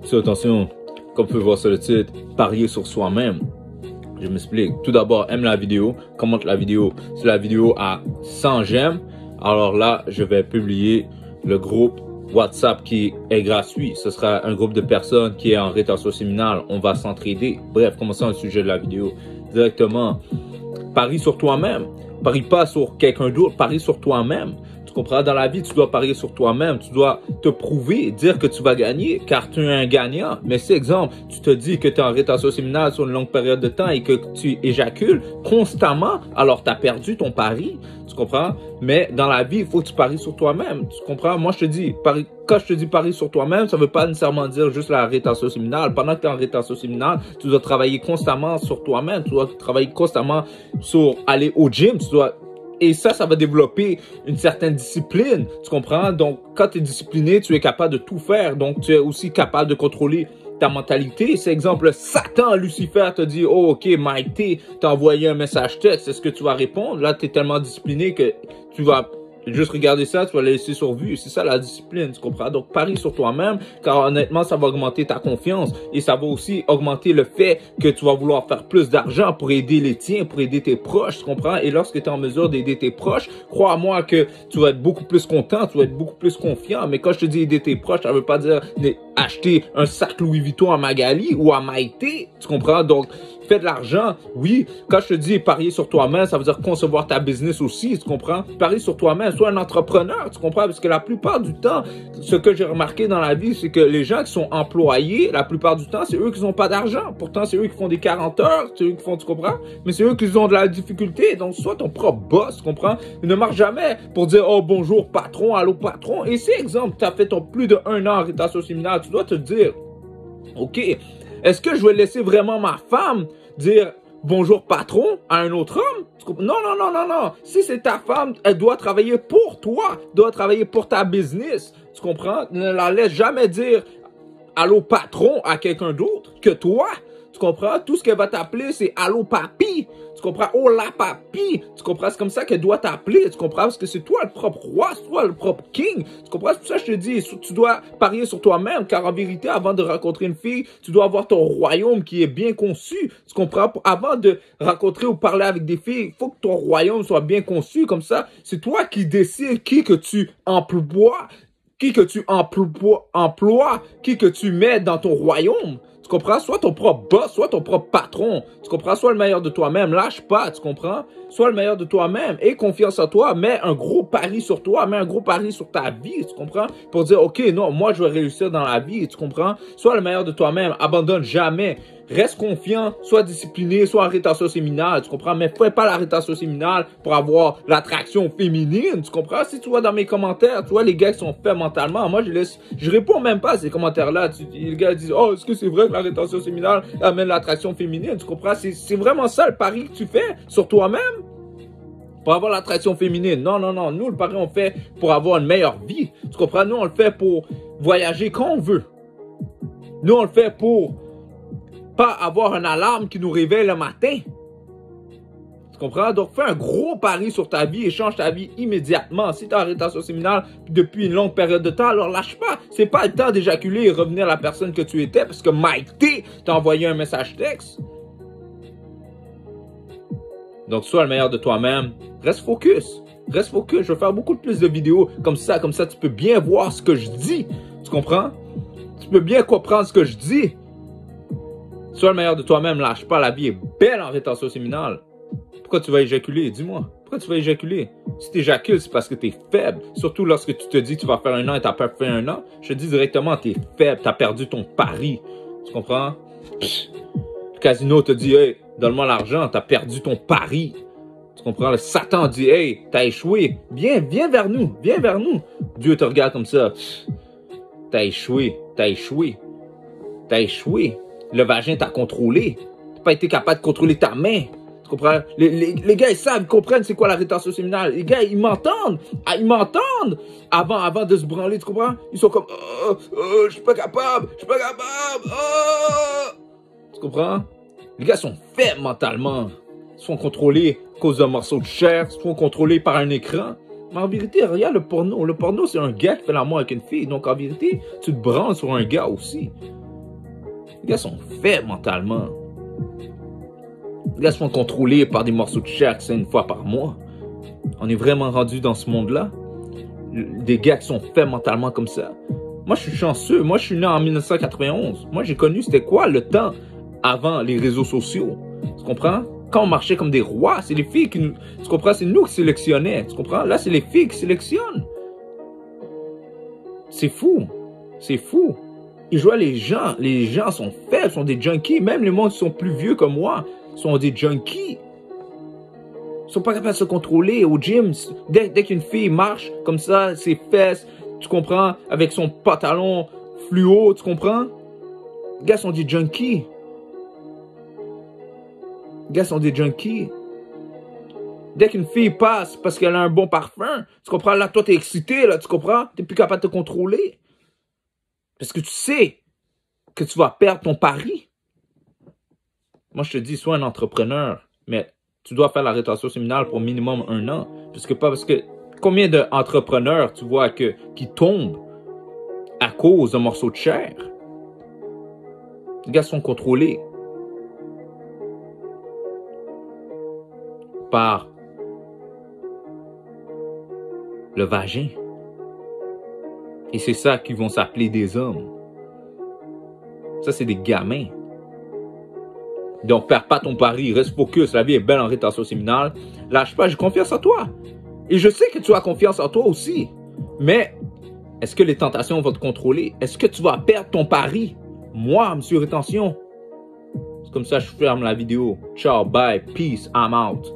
So, attention, comme vous pouvez voir sur le titre, parier sur soi-même. Je m'explique. Tout d'abord, aime la vidéo, commente la vidéo. Si la vidéo a 100 j'aime, alors là, je vais publier le groupe WhatsApp qui est gratuit. Ce sera un groupe de personnes qui est en rétention séminale. On va s'entraider. Bref, commençons le sujet de la vidéo. Directement, parie sur toi-même. Parie pas sur quelqu'un d'autre, parie sur toi-même. Tu comprends? Dans la vie, tu dois parier sur toi-même. Tu dois te prouver, dire que tu vas gagner, car tu es un gagnant. Mais si, exemple, tu te dis que tu es en rétention séminale sur une longue période de temps et que tu éjacules constamment, alors tu as perdu ton pari. Tu comprends? Mais dans la vie, il faut que tu paries sur toi-même. Tu comprends? Moi, je te dis, quand je te dis parie sur toi-même, ça ne veut pas nécessairement dire juste la rétention séminale. Pendant que tu es en rétention séminale, tu dois travailler constamment sur toi-même. Tu dois travailler constamment sur aller au gym. Et ça va développer une certaine discipline, tu comprends? Donc, quand tu es discipliné, tu es capable de tout faire. Donc, tu es aussi capable de contrôler ta mentalité. C'est exemple, Satan, Lucifer te dit, oh, ok, Mike T, t'as envoyé un message texte, est-ce que tu vas répondre? Là, tu es tellement discipliné que tu vas juste regarder ça, tu vas le laisser sur vue. C'est ça la discipline, tu comprends? Donc, parie sur toi-même, car honnêtement, ça va augmenter ta confiance et ça va aussi augmenter le fait que tu vas vouloir faire plus d'argent pour aider les tiens, pour aider tes proches, tu comprends? Et lorsque tu es en mesure d'aider tes proches, crois-moi que tu vas être beaucoup plus content, tu vas être beaucoup plus confiant. Mais quand je te dis aider tes proches, ça veut pas dire acheter un sac Louis Vuitton à Magali ou à Maïté, tu comprends? Donc, fais de l'argent, oui. Quand je te dis parier sur toi-même, ça veut dire concevoir ta business aussi, tu comprends? Parier sur toi-même, sois un entrepreneur, tu comprends? Parce que la plupart du temps, ce que j'ai remarqué dans la vie, c'est que les gens qui sont employés, la plupart du temps, c'est eux qui n'ont pas d'argent. Pourtant, c'est eux qui font des 40 heures, c'est eux qui font, tu comprends? Mais c'est eux qui ont de la difficulté. Donc, sois ton propre boss, tu comprends? Il ne marche jamais pour dire, oh, bonjour patron, allô patron. Et si, exemple, tu as fait plus de 1 an en rétention séminale, tu dois te dire, OK, est-ce que je vais laisser vraiment ma femme dire bonjour patron à un autre homme? Non, non, non, non, non. Si c'est ta femme, elle doit travailler pour toi, doit travailler pour ta business. Tu comprends? Ne la laisse jamais dire allô patron à quelqu'un d'autre que toi. Tu comprends? Tout ce qu'elle va t'appeler, c'est allô papi. Tu comprends? Oh la papi. Tu comprends? C'est comme ça qu'elle doit t'appeler. Tu comprends? Parce que c'est toi le propre roi, c'est toi le propre king. Tu comprends? C'est pour ça que je te dis, tu dois parier sur toi-même. Car en vérité, avant de rencontrer une fille, tu dois avoir ton royaume qui est bien conçu. Tu comprends? Avant de rencontrer ou parler avec des filles, il faut que ton royaume soit bien conçu. Comme ça, c'est toi qui décides qui que tu emploies, qui que tu emploies, qui que tu mets dans ton royaume. Tu comprends? Sois ton propre boss, sois ton propre patron. Tu comprends? Sois le meilleur de toi-même. Lâche pas, tu comprends? Sois le meilleur de toi-même. Aie confiance en toi. Mets un gros pari sur toi. Mets un gros pari sur ta vie, tu comprends? Pour dire, OK, non, moi, je vais réussir dans la vie, tu comprends? Sois le meilleur de toi-même. Abandonne jamais. Reste confiant, sois discipliné, sois en rétention séminale, tu comprends? Mais fais pas la rétention séminale pour avoir l'attraction féminine, tu comprends? Si tu vois dans mes commentaires, tu vois les gars qui sont faits mentalement, moi je réponds même pas à ces commentaires-là. Les gars disent, oh, est-ce que c'est vrai que la rétention séminale amène l'attraction féminine, tu comprends? C'est vraiment ça le pari que tu fais sur toi-même? Pour avoir l'attraction féminine. Non, non, non. Nous, le pari, on fait pour avoir une meilleure vie. Tu comprends? Nous, on le fait pour voyager quand on veut. Nous, on le fait pour pas avoir une alarme qui nous réveille le matin. Tu comprends? Donc, fais un gros pari sur ta vie et change ta vie immédiatement. Si tu es en rétention séminale depuis une longue période de temps, alors lâche pas. C'est pas le temps d'éjaculer et revenir à la personne que tu étais parce que Mike T t'a envoyé un message texte. Donc, sois le meilleur de toi-même. Reste focus. Reste focus. Je vais faire beaucoup plus de vidéos comme ça tu peux bien voir ce que je dis. Tu comprends? Tu peux bien comprendre ce que je dis. Sois le meilleur de toi-même, lâche pas, la vie est belle en rétention séminale. Pourquoi tu vas éjaculer? Dis-moi. Pourquoi tu vas éjaculer? Si tu éjacules, c'est parce que tu es faible. Surtout lorsque tu te dis que tu vas faire 1 an et tu n'as pas fait 1 an. Je te dis directement, tu es faible, tu as perdu ton pari. Tu comprends? Le casino te dit, hey, donne-moi l'argent, tu as perdu ton pari. Tu comprends? Le Satan dit, hey, tu as échoué. Viens vers nous, viens vers nous. Dieu te regarde comme ça. Tu as échoué, tu as échoué. Tu as échoué. Le vagin t'a contrôlé. Tu n'as pas été capable de contrôler ta main. Tu comprends? Les gars, ils savent, ils comprennent c'est quoi la rétention séminale. Les gars, ils m'entendent. Ils m'entendent avant de se branler, tu comprends? Ils sont comme, je suis pas capable, je suis pas capable. Tu comprends? Les gars sont faibles mentalement. Ils sont contrôlés à cause d'un morceau de chair. Ils sont contrôlés par un écran. Mais en vérité, regarde le porno. Le porno, c'est un gars qui fait l'amour avec une fille. Donc, en vérité, tu te branles sur un gars aussi. Les gars sont faibles mentalement. Les gars se font contrôler par des morceaux de chair 5 fois par mois. On est vraiment rendu dans ce monde-là. Des gars qui sont faibles mentalement comme ça. Moi, je suis chanceux. Moi, je suis né en 1991. Moi, j'ai connu c'était quoi le temps avant les réseaux sociaux. Tu comprends? Quand on marchait comme des rois, c'est les filles qui nous... Tu comprends? C'est nous qui sélectionnaient. Tu comprends? Là, c'est les filles qui sélectionnent. C'est fou. C'est fou. Et je vois les gens sont faibles, sont des junkies. Même les gens qui sont plus vieux que moi sont des junkies. Ils sont pas capables de se contrôler au gym. Dès qu'une fille marche comme ça, ses fesses, tu comprends, avec son pantalon fluo, tu comprends? Les gars sont des junkies. Les gars sont des junkies. Dès qu'une fille passe parce qu'elle a un bon parfum, tu comprends? Là, toi, t'es excité, là, tu comprends? T'es plus capable de te contrôler. Parce que tu sais que tu vas perdre ton pari. Moi, je te dis, sois un entrepreneur, mais tu dois faire la rétention séminale pour minimum 1 an. Parce que combien d'entrepreneurs tu vois qui tombent à cause d'un morceau de chair? Les gars sont contrôlés par le vagin. Et c'est ça qu'ils vont s'appeler des hommes. Ça, c'est des gamins. Donc, perds pas ton pari, reste focus, la vie est belle en rétention séminale. Lâche pas, j'ai confiance en toi. Et je sais que tu as confiance en toi aussi. Mais, est-ce que les tentations vont te contrôler? Est-ce que tu vas perdre ton pari? Moi, monsieur rétention. C'est comme ça que je ferme la vidéo. Ciao, bye, peace, I'm out.